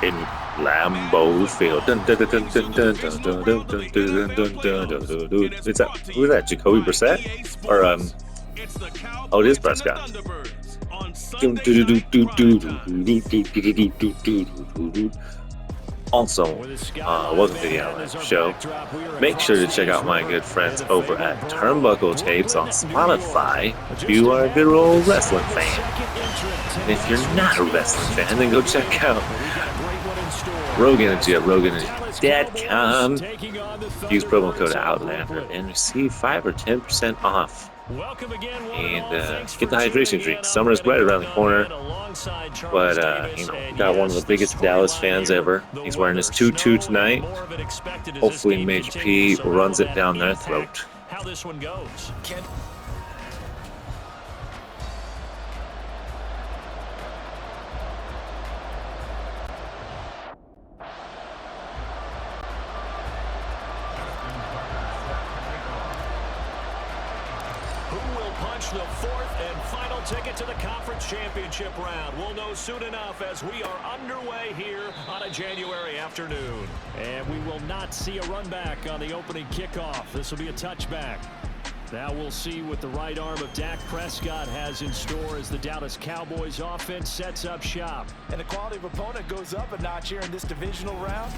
in Lambeau Field. Dun, dun, dun, dun, dun, dun, dun, dun, dun, dun, dun, dun, dun, dun, dun, dun. Is that who is that? Jacoby Brissett or Oh, it is Prescott. Also, welcome to the Outline Show. Make sure to check out my good friends over at Turnbuckle Tapes on Spotify if you are a good old wrestling fan. And if you're not a wrestling fan, then go check out Rogan at RoganEnergy.com. Use promo code Outlander and receive 5 or 10% off. And get the hydration drink. Summer is right around the corner. But, got one of the biggest Dallas fans ever. He's wearing his tutu tonight. Hopefully Major P runs it down their throat. How this one goes. The fourth and final ticket to the conference championship round. We'll know soon enough as we are underway here on a January afternoon. And we will not see a run back on the opening kickoff. This will be a touchback. Now we'll see what the right arm of Dak Prescott has in store as the Dallas Cowboys offense sets up shop. And the quality of opponent goes up a notch here in this divisional round.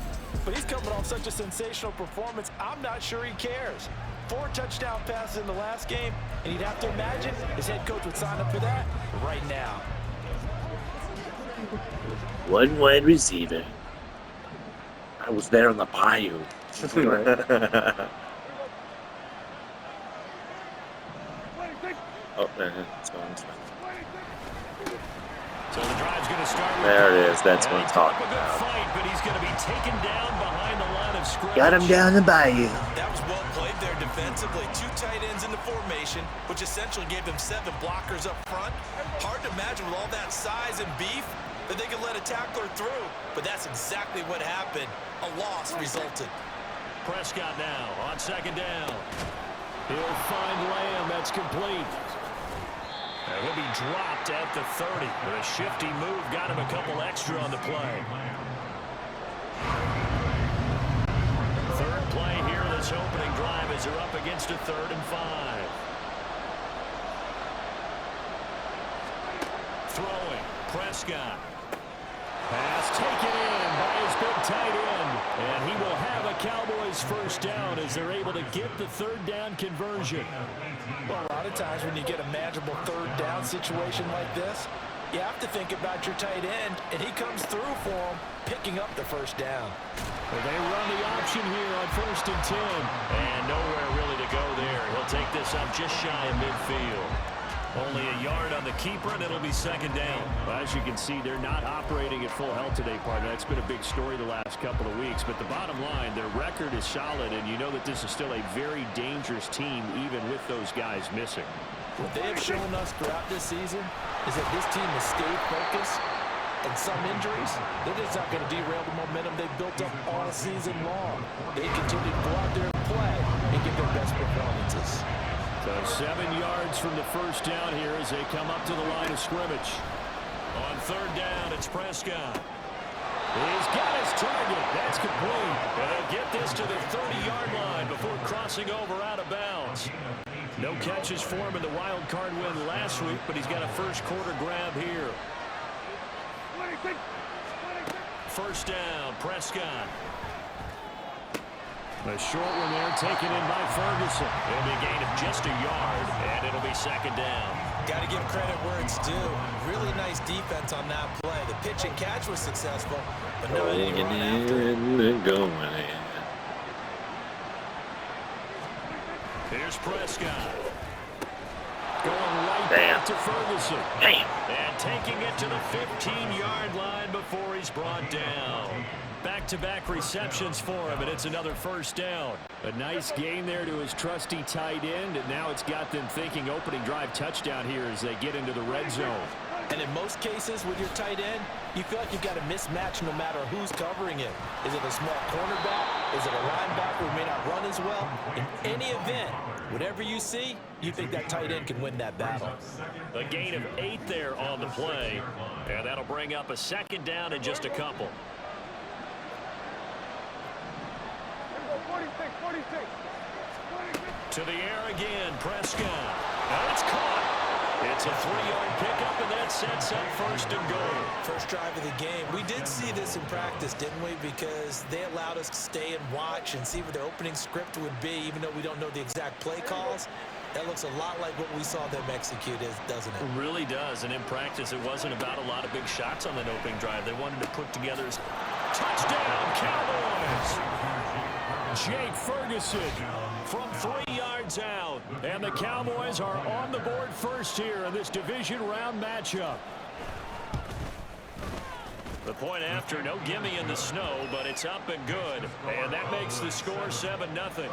But he's coming off such a sensational performance, I'm not sure he cares. 4 touchdown passes in the last game, and you'd have to imagine his head coach would sign up for that right now. One wide receiver. I was there on the bayou. Oh, that's one. So the drive's going to start. There it is. That's what I'm talking about. Fight, but he's going to be taken down behind the line of scrimmage. Got him down the bayou. That was well played there defensively. 2 tight ends in the formation, which essentially gave them 7 blockers up front. Hard to imagine with all that size and beef that they could let a tackler through. But that's exactly what happened. A loss resulted. Prescott now on second down. He'll find Lamb. That's complete. And he'll be dropped at the 30. But a shifty move got him a couple extra on the play. Third play here in this opening drive as they're up against a 3rd and 5. Throwing. Prescott. Pass taken in by his big tight end. And he will have a Cowboys first down as they're able to get the 3rd down conversion. Well, a lot of times when you get a manageable 3rd down situation like this, you have to think about your tight end, and he comes through for him, picking up the first down. Well, they run the option here on 1st and 10. And nowhere really to go there. He'll take this up just shy of midfield. Only a yard on the keeper, and it'll be 2nd down. Well, as you can see, they're not operating at full health today, partner. That's been a big story the last couple of weeks. But the bottom line, their record is solid, and you know that this is still a very dangerous team, even with those guys missing. What they have shown us throughout this season is that this team has stayed focused, and some injuries, they're just not going to derail the momentum they've built up all season long. They continue to go out there and play and give their best performances. So 7 yards from the first down here as they come up to the line of scrimmage. On 3rd down, it's Prescott. He's got his target. That's complete. And they'll get this to the 30-yard line before crossing over out of bounds. No catches for him in the wild card win last week, but he's got a first quarter grab here. 1st down, Prescott. A short one there taken in by Ferguson. It'll be a gain of just a yard, and it'll be 2nd down. Got to give credit where it's due. Really nice defense on that play. The pitch and catch was successful, but no one run after it. Here's Prescott. Going right back to Ferguson. And taking it to the 15-yard line before he's brought down. Back-to-back receptions for him, and it's another 1st down. A nice gain there to his trusty tight end, and now it's got them thinking opening drive touchdown here as they get into the red zone. And in most cases with your tight end, you feel like you've got a mismatch no matter who's covering it. Is it a small cornerback? Is it a linebacker who may not run as well? In any event, whatever you see, you think that tight end can win that battle. A gain of 8 there on the play, and that'll bring up a 2nd down in just a couple. To the air again, Prescott. And it's caught. It's a 3-yard pickup, and that sets up first and goal. First drive of the game. We did see this in practice, didn't we? Because they allowed us to stay and watch and see what their opening script would be, even though we don't know the exact play calls. That looks a lot like what we saw them execute, doesn't it? It really does, and in practice, it wasn't about a lot of big shots on that opening drive. They wanted to put together touchdown, Cowboys! Jake Ferguson from 3 yards out, and the Cowboys are on the board first here in this division round matchup. The point after, no gimme in the snow, but it's up and good, and that makes the score 7-0.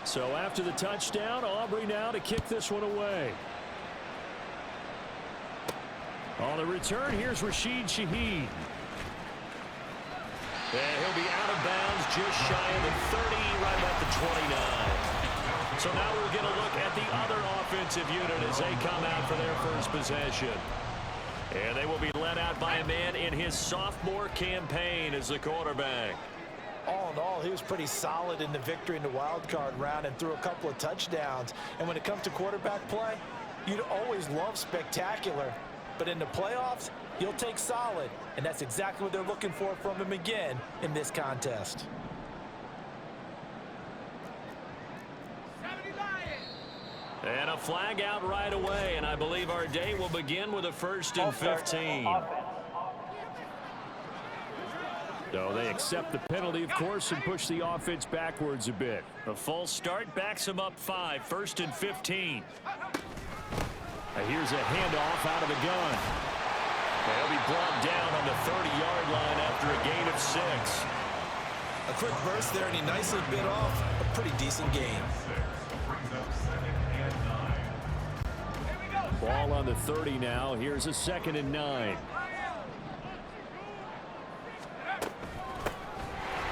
So after the touchdown, Aubrey now to kick this one away. On the return, here's Rashid Shaheed. And he'll be out of bounds just shy of the 30, right at the 29. So now we'll get a look at the other offensive unit as they come out for their first possession. And they will be led out by a man in his sophomore campaign as the quarterback. All in all, he was pretty solid in the victory in the wild card round and threw a couple of touchdowns. And when it comes to quarterback play, you'd always love spectacular. But in the playoffs, you'll take solid. And that's exactly what they're looking for from him again in this contest. And a flag out right away. And I believe our day will begin with a 1st and 15. So they accept the penalty, of course, and push the offense backwards a bit. A false start backs them up 5, 1st and 15. Here's a handoff out of the gun. They'll be brought down on the 30-yard line after a gain of 6. A quick burst there, and he nicely bit off a pretty decent gain. Ball on the 30 now. Here's a 2nd and 9.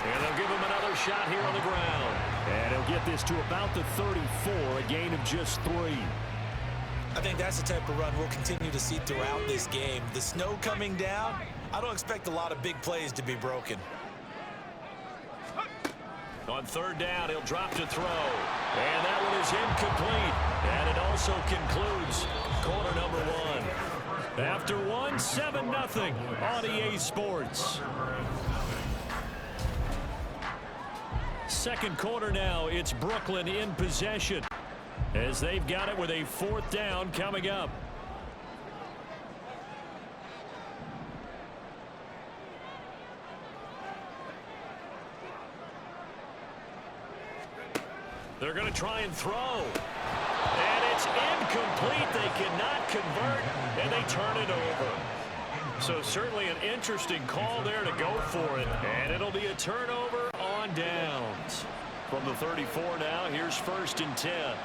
And they'll give him another shot here on the ground. And he'll get this to about the 34, a gain of just 3. I think that's the type of run we'll continue to see throughout this game. The snow coming down, I don't expect a lot of big plays to be broken. On 3rd down, he'll drop to throw. And that one is incomplete. And it also concludes quarter number 1. After 1, 7-0 on EA Sports. Second quarter now, it's Brooklyn in possession as they've got it with a 4th down coming up. They're going to try and throw. And it's incomplete. They cannot convert, and they turn it over. So certainly an interesting call there to go for it. And it'll be a turnover on downs. From the 34 now, here's 1st and 10.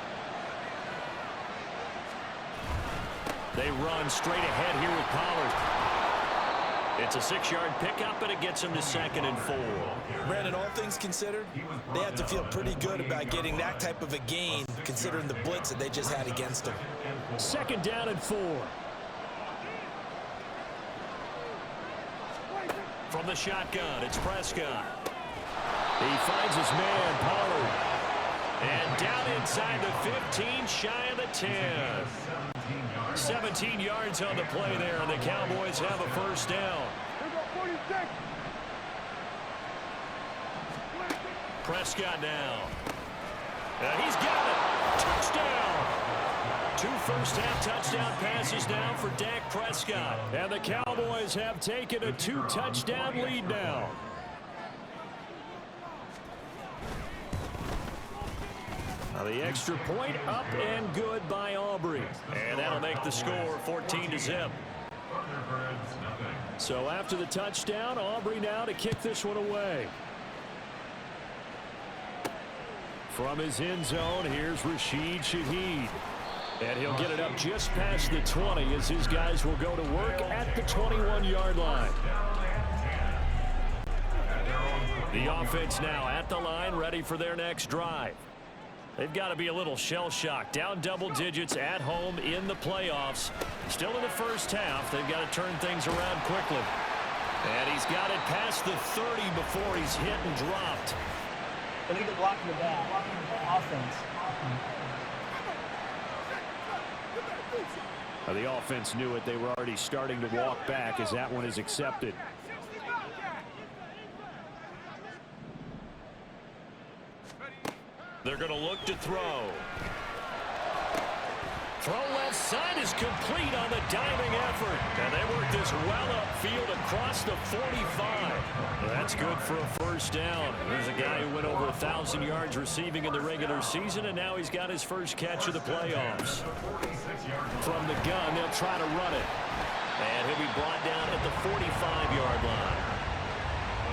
They run straight ahead here with Pollard. It's a 6-yard pickup, and it gets him to 2nd and 4. Brandon, all things considered, they have to feel pretty good about getting that type of a gain, considering the blitz that they just had against them. 2nd down and 4. From the shotgun, it's Prescott. He finds his man, Pollard. And down inside the 15, shy of the 10. 17 yards on the play there, and the Cowboys have a 1st down. Prescott now. And he's got it. Touchdown. 2 first-half touchdown passes now for Dak Prescott. And the Cowboys have taken a 2-touchdown lead now. Now the extra point up and good by Aubrey. And that'll make the score 14-0. So after the touchdown, Aubrey now to kick this one away. From his end zone, here's Rashid Shaheed. And he'll get it up just past the 20 as his guys will go to work at the 21-yard line. The offense now at the line, ready for their next drive. They've got to be a little shell-shocked. Down double digits at home in the playoffs. Still in the first half. They've got to turn things around quickly. And he's got it past the 30 before he's hit and dropped. They need to block the back. Offense. The offense knew it. They were already starting to walk back as that one is accepted. They're going to look to throw. Throw left side is complete on the diving effort. And they work this well upfield across the 45. That's good for a first down. There's a guy who went over 1,000 yards receiving in the regular season, and now he's got his first catch of the playoffs. From the gun, they'll try to run it. And he'll be brought down at the 45-yard line.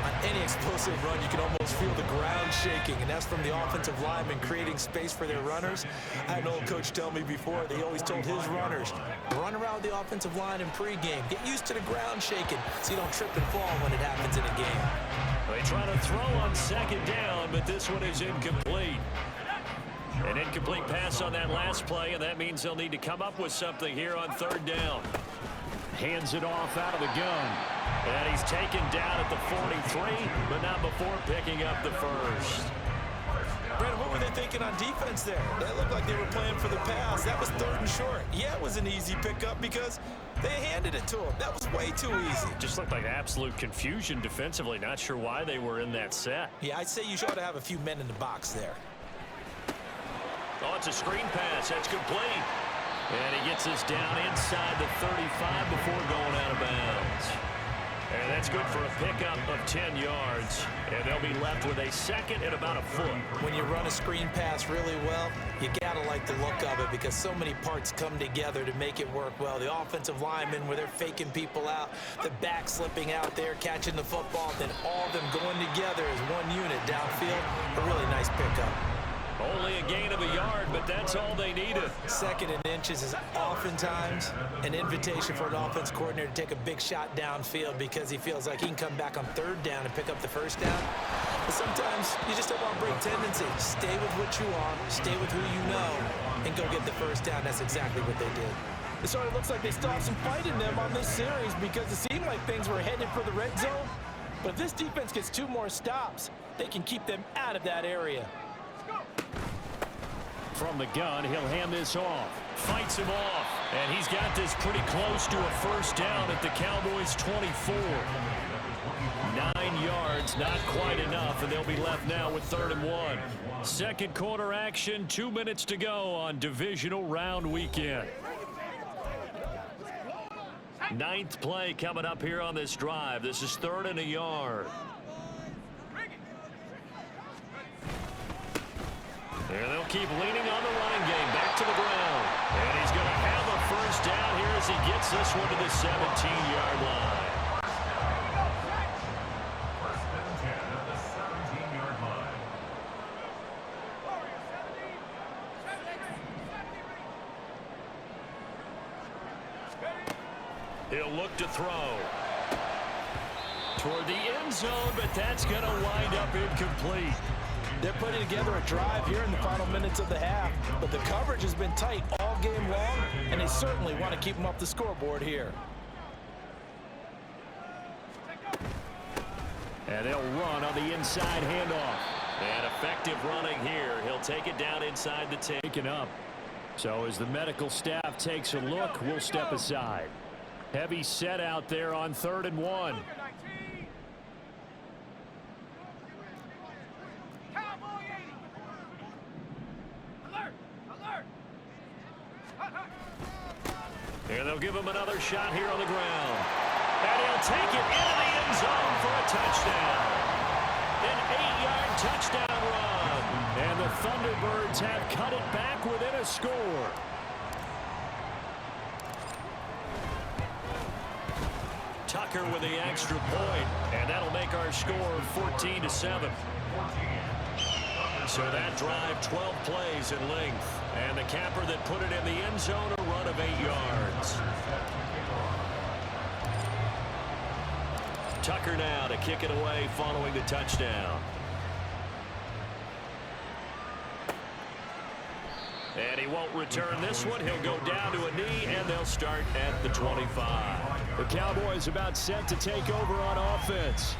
On any explosive run, you can almost feel the ground shaking, and that's from the offensive linemen creating space for their runners. I had an old coach tell me before, they always told his runners, run around the offensive line in pregame. Get used to the ground shaking so you don't trip and fall when it happens in a game. They try to throw on second down, but this one is incomplete. An incomplete pass on that last play, and that means they'll need to come up with something here on third down. Hands it off out of the gun. And he's taken down at the 43, but not before picking up the first. Brandon, what were they thinking on defense there? That looked like they were playing for the pass. That was third and short. Yeah, it was an easy pickup because they handed it to him. That was way too easy. Just looked like absolute confusion defensively. Not sure why they were in that set. Yeah, I'd say you ought to have a few men in the box there. Oh, it's a screen pass. That's complete. And he gets us down inside the 35 before going out of bounds. And that's good for a pickup of 10 yards. And they'll be left with a second and about a foot. When you run a screen pass really well, you got to like the look of it because so many parts come together to make it work well. The offensive linemen, where they're faking people out, the back slipping out there, catching the football, then all of them going together as one unit downfield. A really nice pickup. Only a gain of a yard, but that's all they needed. Second and inches is oftentimes an invitation for an offense coordinator to take a big shot downfield because he feels like he can come back on third down and pick up the first down. But sometimes you just don't want to break tendency. Stay with what you are, stay with who you know, and go get the first down. That's exactly what they did. It sort of looks like they still have some fight in them on this series because it seemed like things were headed for the red zone. But if this defense gets 2 more stops, they can keep them out of that area. From the gun, he'll hand this off. Fights him off. And he's got this pretty close to a first down at the Cowboys' 24. 9 yards, not quite enough, and they'll be left now with 3rd and 1. Second quarter action, 2 minutes to go on divisional round weekend. 9th play coming up here on this drive. This is 3rd and a yard. And they'll keep leaning on the running game. Back to the ground. And he's going to have a first down here as he gets this one to the 17-yard line. He'll look to throw. Toward the end zone, but that's going to wind up incomplete. They're putting together a drive here in the final minutes of the half, but the coverage has been tight all game long, and they certainly want to keep them off the scoreboard here. And they'll run on the inside handoff. And effective running here. He'll take it down inside the taken up. So as the medical staff takes a look, we'll step aside. Heavy set out there on 3rd and 1. And they'll give him another shot here on the ground. And he'll take it into the end zone for a touchdown. An 8-yard touchdown run. And the Thunderbirds have cut it back within a score. Tucker with the extra point, and that'll make our score 14-7. So that drive, 12 plays in length. And the capper that put it in the end zone, a run of 8 yards. Tucker now to kick it away following the touchdown. And he won't return this one. He'll go down to a knee, and they'll start at the 25. The Cowboys about set to take over on offense.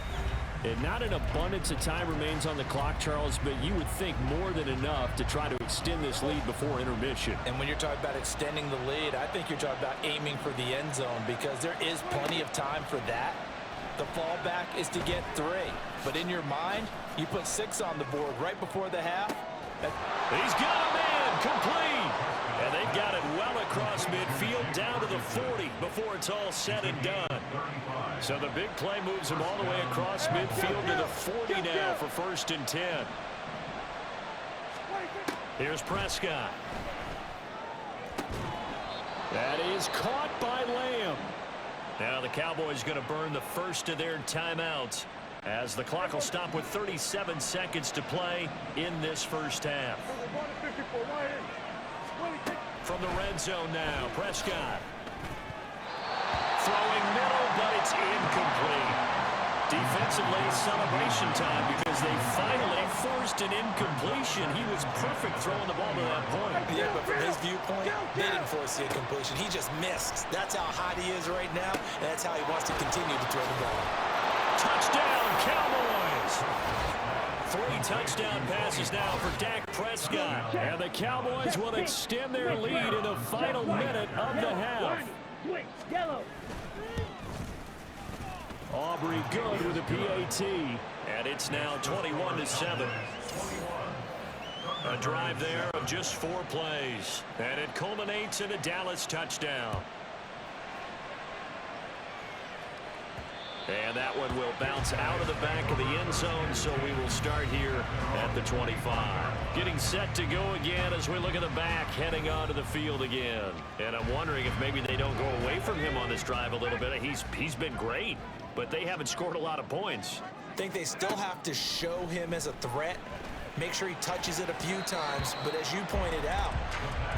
And not an abundance of time remains on the clock, Charles, but you would think more than enough to try to extend this lead before intermission. And when you're talking about extending the lead, I think you're talking about aiming for the end zone because there is plenty of time for that. The fallback is to get 3. But in your mind, you put 6 on the board right before the half. He's got a man complete. And they've got it well across midfield down to the 40 before it's all said and done. So the big play moves him all the way across midfield to the 40 now for 1st and 10. Here's Prescott. That is caught by Lamb. Now the Cowboys going to burn the first of their timeouts as the clock will stop with 37 seconds to play in this first half. From the red zone now, Prescott. Throwing middle, but it's incomplete. Defensively, celebration time because they finally forced an incompletion. He was perfect throwing the ball to that point. Yeah, but from his viewpoint, they didn't force the incompletion. He just missed. That's how hot he is right now, and that's how he wants to continue to throw the ball. Touchdown, Cowboys! 3 touchdown passes now for Dak Prescott. And the Cowboys will extend their lead in the final minute of the half. Aubrey good with a PAT. And it's now 21-7. A drive there of just 4 plays. And it culminates in a Dallas touchdown. And that one will bounce out of the back of the end zone, so we will start here at the 25. Getting set to go again as we look at the back, heading onto the field again. And I'm wondering if maybe they don't go away from him on this drive a little bit. He's been great, but they haven't scored a lot of points. I think they still have to show him as a threat. Make sure he touches it a few times, but as you pointed out,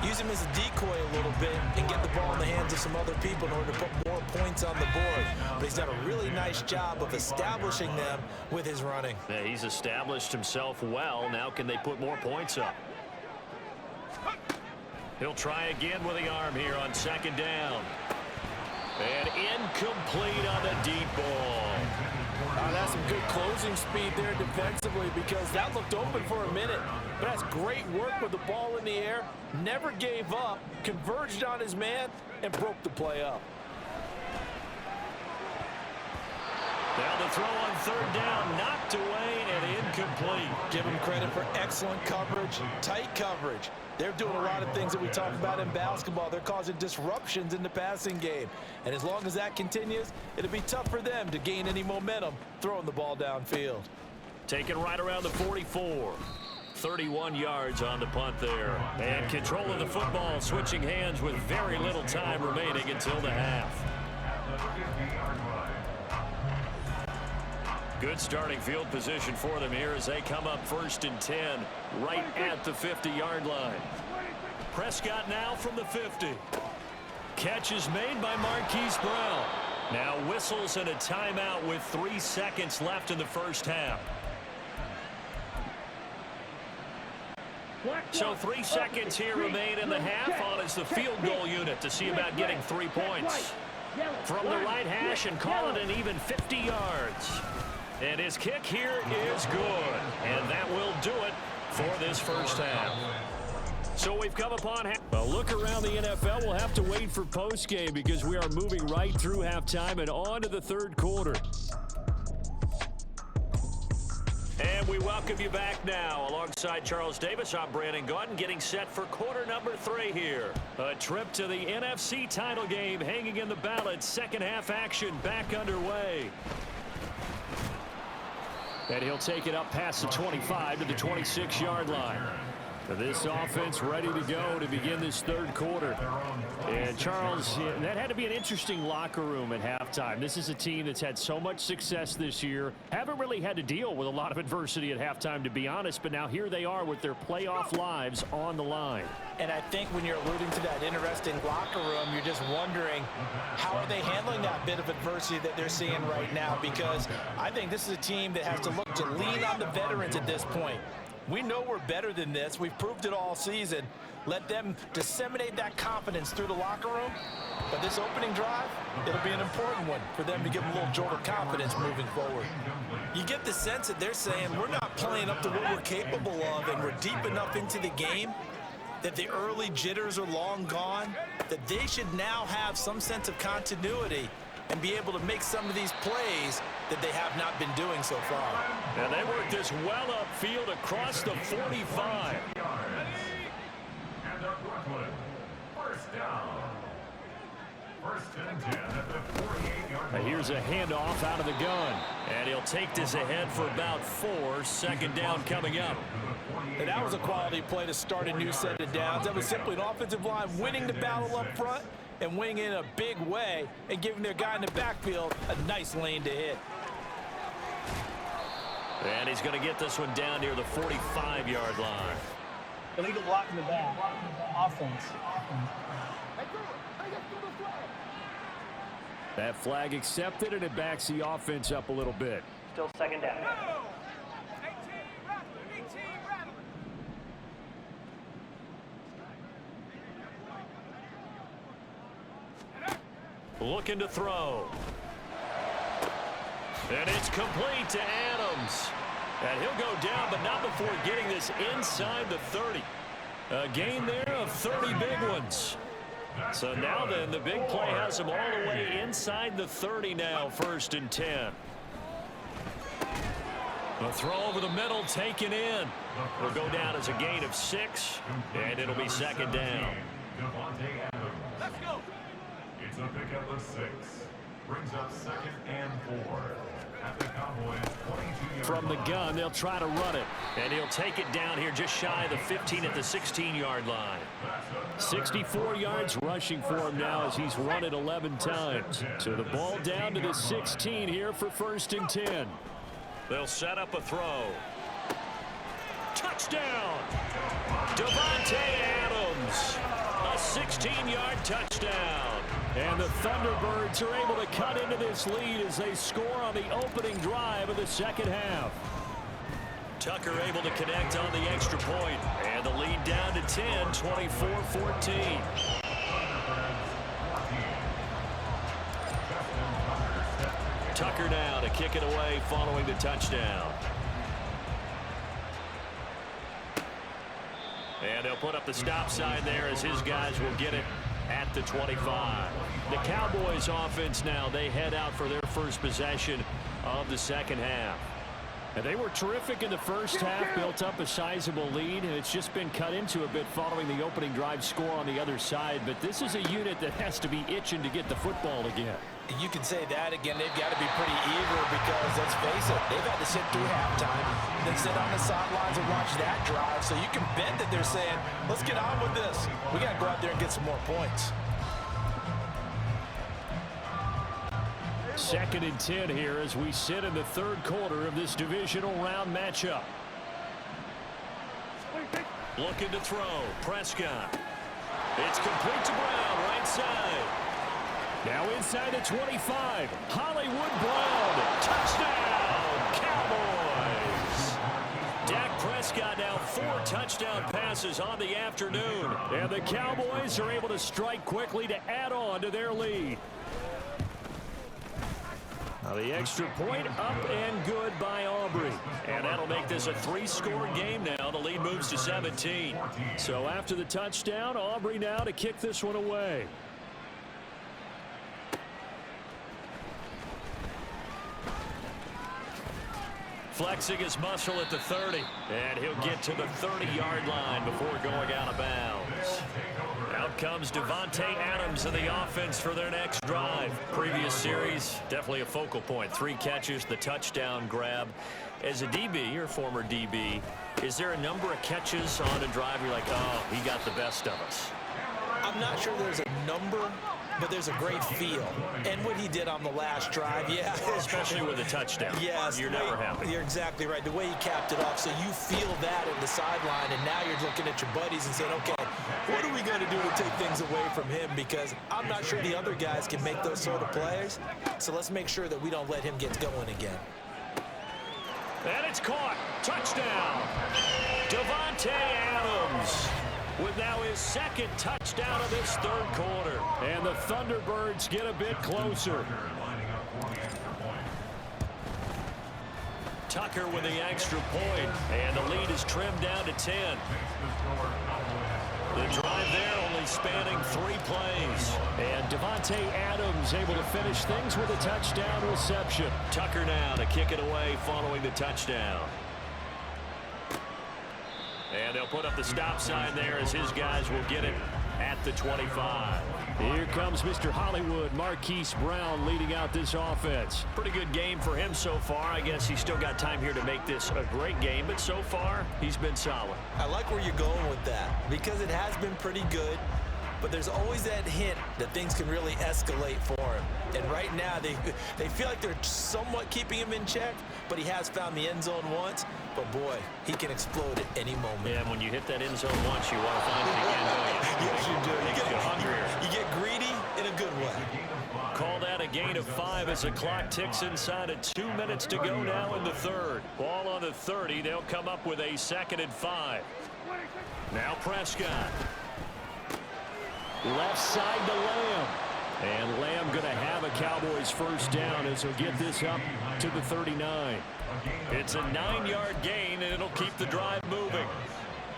use him as a decoy a little bit and get the ball in the hands of some other people in order to put more points on the board. But he's done a really nice job of establishing them with his running. Yeah, he's established himself well. Now can they put more points up? He'll try again with the arm here on 2nd down. And incomplete on the deep ball. That's some good closing speed there defensively because that looked open for a minute. But that's great work with the ball in the air. Never gave up, converged on his man, and broke the play up. Now the throw on 3rd down, knocked away and incomplete. Give him credit for excellent coverage, tight coverage. They're doing a lot of things that we talk about in basketball. They're causing disruptions in the passing game. And as long as that continues, it'll be tough for them to gain any momentum throwing the ball downfield. Taken right around the 44. 31 yards on the punt there. And control of the football, switching hands with very little time remaining until the half. Good starting field position for them here as they come up 1st and 10 right at the 50-yard line. Prescott now from the 50. Catch is made by Marquise Brown. Now whistles and a timeout with 3 seconds left in the first half. So 3 seconds here remain in the half on as the field goal unit to see about getting 3 points. From the right hash and call it an even 50 yards. And his kick here is good. And that will do it for this first half. So we've come upon half. A look around the NFL. We'll have to wait for postgame because we are moving right through halftime and on to the 3rd quarter. And we welcome you back now. Alongside Charles Davis, I'm Brandon Gaudin, getting set for quarter number 3 here. A trip to the NFC title game hanging in the balance. Second half action back underway. And he'll take it up past the 25 to the 26-yard line. This offense ready to go to begin this 3rd quarter. And Charles, that had to be an interesting locker room at halftime. This is a team that's had so much success this year. Haven't really had to deal with a lot of adversity at halftime, to be honest. But now here they are with their playoff lives on the line. And I think when you're alluding to that interesting locker room, you're just wondering how are they handling that bit of adversity that they're seeing right now? Because I think this is a team that has to look to lean on the veterans at this point. We know we're better than this. We've proved it all season. Let them disseminate that confidence through the locker room. But this opening drive, it'll be an important one for them to give them a little jolt of confidence moving forward. You get the sense that they're saying we're not playing up to what we're capable of, and we're deep enough into the game that the early jitters are long gone, that they should now have some sense of continuity and be able to make some of these plays that they have not been doing so far. And they work this well upfield across the 45. And Brooklyn, first down. First and 10 at the 48-yard line. Here's a handoff out of the gun. And he'll take this ahead for about 4. Second down coming up. And that was a quality play to start a new set of downs. That was simply an offensive line winning the battle up front and winning in a big way and giving their guy in the backfield a nice lane to hit. And he's going to get this one down near the 45-yard line. Illegal block in the back. Offense. That flag accepted, and it backs the offense up a little bit. Still second down. Looking to throw. And it's complete to Adams. And he'll go down, but not before getting this inside the 30. A gain there of 30 big ones. So now then, the big play has him all the way inside the 30 now, 1st and 10. A throw over the middle, taken in. Will go down as a gain of 6, and it'll be second down. Let's go. It's a pickup of 6. Brings up 2nd and 4. At the Cowboys' 22-yard From the gun, they'll try to run it. And he'll take it down here just shy of the 15 at the 16-yard line. 64 yards rushing for him now as he's run it 11 times. So the ball down to the 16 here for 1st and 10. They'll set up a throw. Touchdown! Davante Adams. A 16-yard touchdown. And the Thunderbirds are able to cut into this lead as they score on the opening drive of the second half. Tucker able to connect on the extra point. And the lead down to 10, 24-14. Tucker now to kick it away following the touchdown. And they'll put up the stop sign there as his guys will get it at the 25. The Cowboys offense now, they head out for their first possession of the second half. And they were terrific in the first half, built up a sizable lead, and it's just been cut into a bit following the opening drive score on the other side. But this is a unit that has to be itching to get the football again. You can say that again. They've got to be pretty eager because, let's face it, they've had to sit through halftime, then sit on the sidelines and watch that drive. So you can bet that they're saying, let's get on with this. We got to go out there and get some more points. 2nd and 10 here as we sit in the 3rd quarter of this divisional round matchup. Looking to throw. Prescott. It's complete to Brown, right side. Now inside the 25. Hollywood Brown. Touchdown, Cowboys. Dak Prescott now 4 touchdown passes on the afternoon. And the Cowboys are able to strike quickly to add on to their lead. Now the extra point up and good by Aubrey. And that'll make this a 3-score game now. The lead moves to 17. So after the touchdown, Aubrey now to kick this one away. Flexing his muscle at the 30. And he'll get to the 30-yard line before going out of bounds. Out comes Davante Adams in the offense for their next drive. Previous series, definitely a focal point. 3 catches, the touchdown grab. As a DB, or former DB, is there a number of catches on a drive you're like, oh, he got the best of us? I'm not sure there's a number, but there's a great feel. And what he did on the last drive, yeah. Especially with a touchdown. Yes. You're never happy. You're exactly right. The way he capped it off, so you feel that at the sideline, and now you're looking at your buddies and saying, okay, what are we going to do to take things away from him? Because I'm not sure the other guys can make those sort of plays. So let's make sure that we don't let him get going again. And it's caught. Touchdown. Davante Adams with now his second touchdown of this third quarter. And the Thunderbirds get a bit closer. Tucker with the extra point, and the lead is trimmed down to 10. The drive there only spanning 3 plays. And Davante Adams able to finish things with a touchdown reception. Tucker now to kick it away following the touchdown. And they'll put up the stop sign there as his guys will get it at the 25. Here comes Mr. Hollywood, Marquise Brown, leading out this offense. Pretty good game for him so far. I guess he's still got time here to make this a great game, but so far, he's been solid. I like where you're going with that because it has been pretty good, but there's always that hint that things can really escalate for him. And right now, they feel like they're somewhat keeping him in check, but he has found the end zone once. But, boy, he can explode at any moment. Yeah, and when you hit that end zone once, you want to find it again, don't you? Yes, you do. Makes you hungrier. You get greedy in a good way. Call that a gain of 5 as the clock ticks inside of 2 minutes to go now in the third. Ball on the 30. They'll come up with a 2nd and 5. Now Prescott. Left side to Lamb. And Lamb going to have a Cowboys first down as he'll get this up to the 39. It's a 9-yard gain, and it'll keep the drive moving.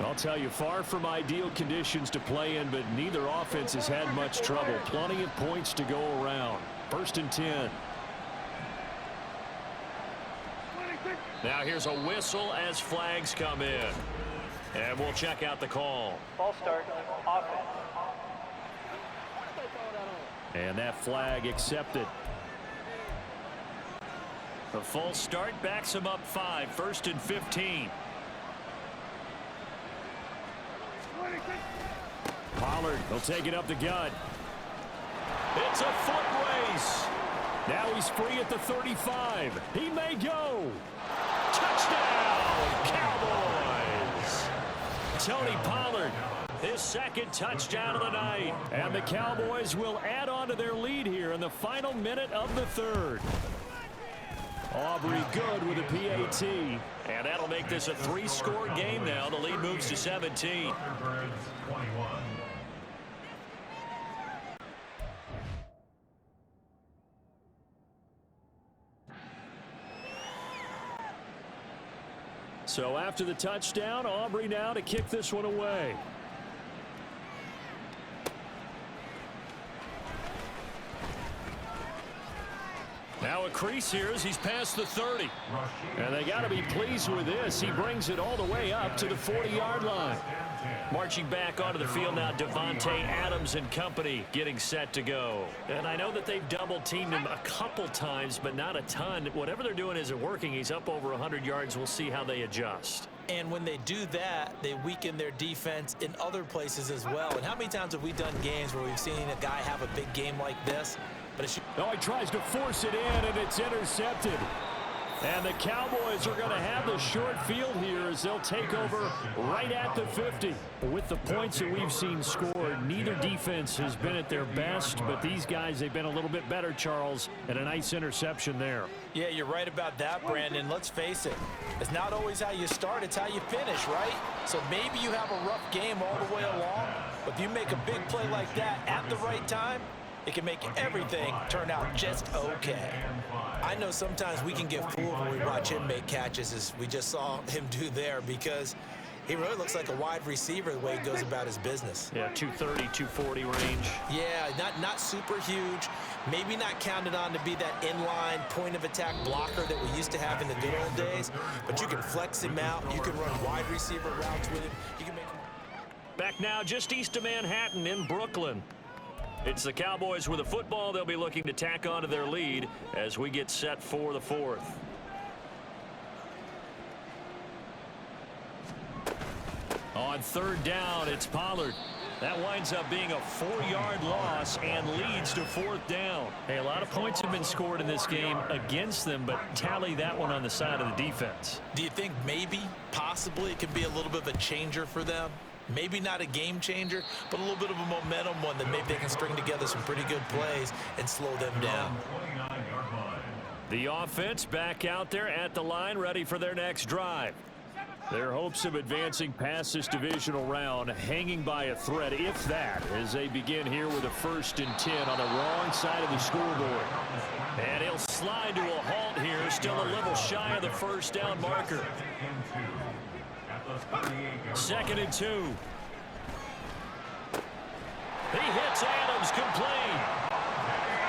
I'll tell you, far from ideal conditions to play in, but neither offense has had much trouble. Plenty of points to go around. 1st and 10. Now here's a whistle as flags come in. And we'll check out the call. Ball start, offense. And that flag accepted. A false start backs him up 5. 1st and 15. Pollard will take it up the gut. It's a foot race. Now he's free at the 35. He may go. Touchdown, Cowboys. Tony Pollard, his 2nd touchdown of the night. And the Cowboys will add on to their lead here in the final minute of the third. Aubrey good with a PAT. And that'll make this a 3-score game now. The lead moves to 17. So after the touchdown, Aubrey now to kick this one away. Now a crease here as he's past the 30. And they got to be pleased with this. He brings it all the way up to the 40-yard line. Marching back onto the field now, Davante Adams and company getting set to go. And I know that they've double-teamed him a couple times, but not a ton. Whatever they're doing isn't working. He's up over 100 yards. We'll see how they adjust. And when they do that, they weaken their defense in other places as well. And how many times have we done games where we've seen a guy have a big game like this? Oh, he tries to force it in, and it's intercepted. And the Cowboys are going to have the short field here as they'll take over right at the 50. With the points that we've seen scored, neither defense has been at their best, but these guys, they've been a little bit better, Charles, and a nice interception there. Yeah, you're right about that, Brandon. Let's face it. It's not always how you start, it's how you finish, right? So maybe you have a rough game all the way along, but if you make a big play like that at the right time, it can make everything turn out just okay. I know sometimes we can get fooled when we watch him make catches, as we just saw him do there, because he really looks like a wide receiver the way he goes about his business. Yeah, 230, 240 range. Yeah, not super huge. Maybe not counted on to be that inline point-of-attack blocker that we used to have in the good old days, but you can flex him out. You can run wide receiver routes with him. You can make him... Back now just east of Manhattan in Brooklyn. It's the Cowboys with a football. They'll be looking to tack on to their lead as we get set for the fourth. On 3rd down, it's Pollard. That winds up being a 4-yard loss and leads to 4th down. Hey, a lot of points have been scored in this game against them, but tally that one on the side of the defense. Do you think maybe, possibly, it could be a little bit of a changer for them? Maybe not a game changer, but a little bit of a momentum one that maybe they can string together some pretty good plays and slow them down. The offense back out there at the line, ready for their next drive. Their hopes of advancing past this divisional round hanging by a thread, if that, as they begin here with a 1st and 10 on the wrong side of the scoreboard. And he'll slide to a halt here, still a little shy of the 1st down marker. 2nd and 2. He hits Adams complete.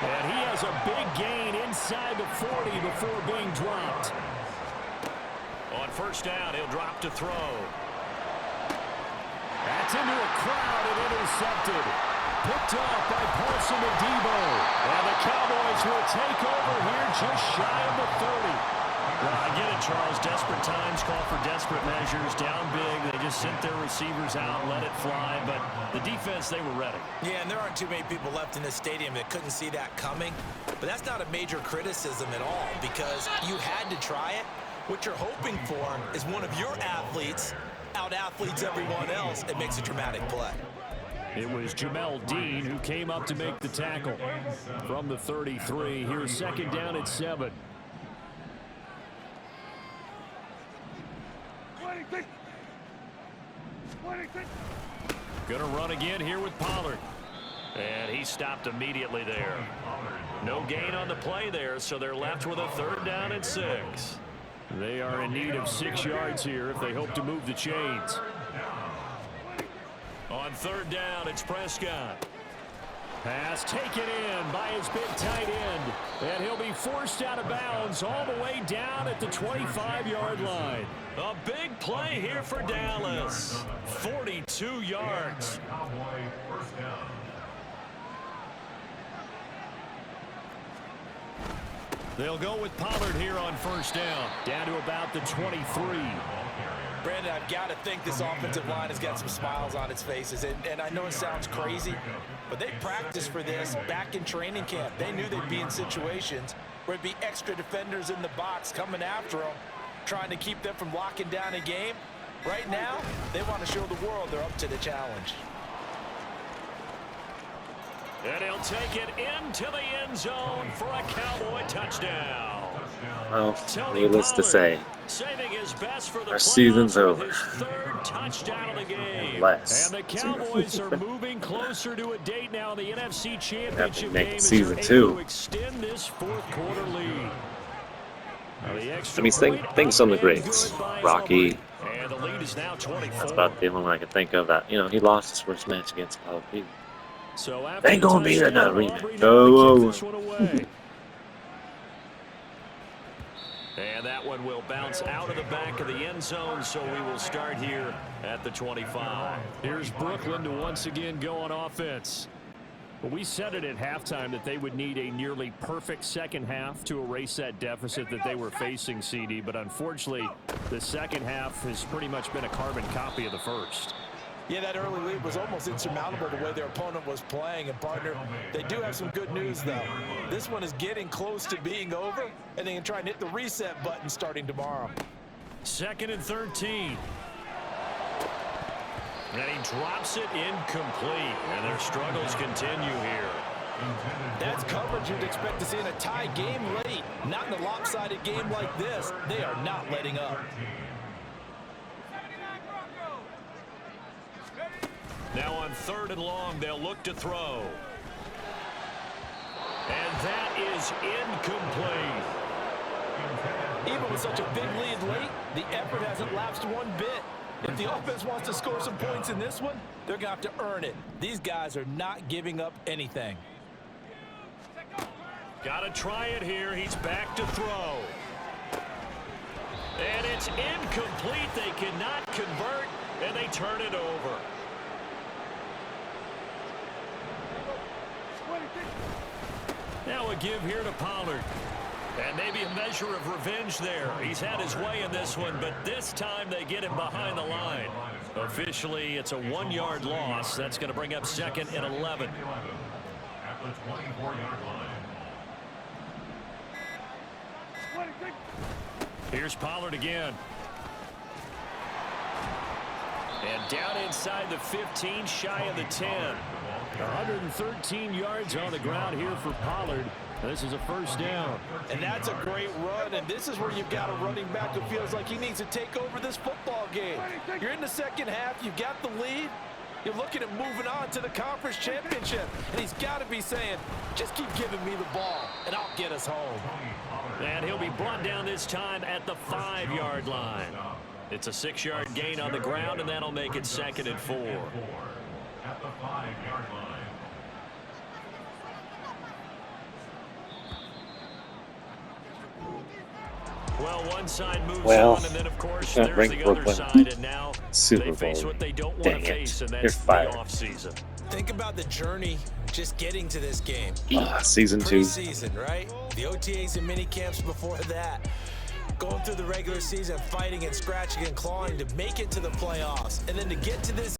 And he has a big gain inside the 40 before being dropped. On 1st down, he'll drop to throw. That's into a crowd and intercepted. Picked off by Paulson and Debo. And the Cowboys will take over here just shy of the 30. Well, I get it, Charles. Desperate times call for desperate measures. Down big, they just sent their receivers out, let it fly. But the defense, they were ready. Yeah, and there aren't too many people left in this stadium that couldn't see that coming. But that's not a major criticism at all because you had to try it. What you're hoping for is one of your athletes out-athletes everyone else and makes a dramatic play. It was Jamel Dean who came up to make the tackle from the 33. Here's 2nd down at 7. Gonna run again here with Pollard. And he stopped immediately there. No gain on the play there, so they're left with a 3rd down and 6. They are in need of 6 yards here if they hope to move the chains. On 3rd down, it's Prescott. Pass taken in by his big tight end. And he'll be forced out of bounds all the way down at the 25-yard line. A big play here for Dallas. 42 yards. They'll go with Pollard here on 1st down. Down to about the 23. Brandon, I've got to think this offensive line has got some smiles on its faces. And I know it sounds crazy, but they practiced for this back in training camp. They knew they'd be in situations where it'd be extra defenders in the box coming after them, trying to keep them from locking down a game. Right now, they want to show the world they're up to the challenge. And he'll take it into the end zone for a Cowboy touchdown. Well, needless to say, saving his best for the our season's over. his 3rd touchdown of the game. Unless And the Cowboys are moving closer to a date now in the NFC Championship game as season they're 2. able to extend this 4th quarter lead. I mean, think some of the greats. Rocky. And the lead is now 24. That's about the only one I can think of that, he lost his first match against Call of Duty. So Ain't gonna be another rematch. Oh. And that one will bounce out of the back of the end zone, so we will start here at the 25. Here's Brooklyn to once again go on offense. Well, we said it at halftime that they would need a nearly perfect 2nd half to erase that deficit that they were facing, CD, but unfortunately, the 2nd half has pretty much been a carbon copy of the 1st. Yeah, that early lead was almost insurmountable the way their opponent was playing. And, partner, they do have some good news, though. This one is getting close to being over, and they can try and hit the reset button starting tomorrow. 2nd and 13. And he drops it incomplete, and their struggles continue here. That's coverage you'd expect to see in a tie game late. Not in a lopsided game like this. They are not letting up. Now on 3rd and long, they'll look to throw. And that is incomplete. Even with such a big lead late, the effort hasn't lapsed one bit. If the offense wants to score some points in this one, they're going to have to earn it. These guys are not giving up anything. Got to try it here. He's back to throw. And it's incomplete. They cannot convert, and they turn it over. Now a give here to Pollard. And maybe a measure of revenge there. He's had his way in this one, but this time they get him behind the line. Officially, it's a 1-yard loss. That's going to bring up 2nd and 11. At the 24-yard line. Here's Pollard again. And down inside the 15, shy of the 10. 113 yards on the ground here for Pollard. This is a first down. And that's a great run, and this is where you've got a running back who feels like he needs to take over this football game. You're in the second half, you've got the lead, you're looking at moving on to the conference championship, and he's got to be saying, just keep giving me the ball, and I'll get us home. And he'll be brought down this time at the 5-yard line. It's a 6-yard gain on the ground, and that'll make it 2nd and 4. At the 5-yard line. Well, one side moves Well, on, and then, of course, can't there's rank the other Brooklyn side, and now Super they face Bowl. what they don't want Dang to it. face, and You're that's the fired. offseason. Think about the journey just getting to this game. Season 2. Preseason, right? The OTAs and mini camps before that. Going through the regular season, fighting and scratching and clawing to make it to the playoffs. And then to get to this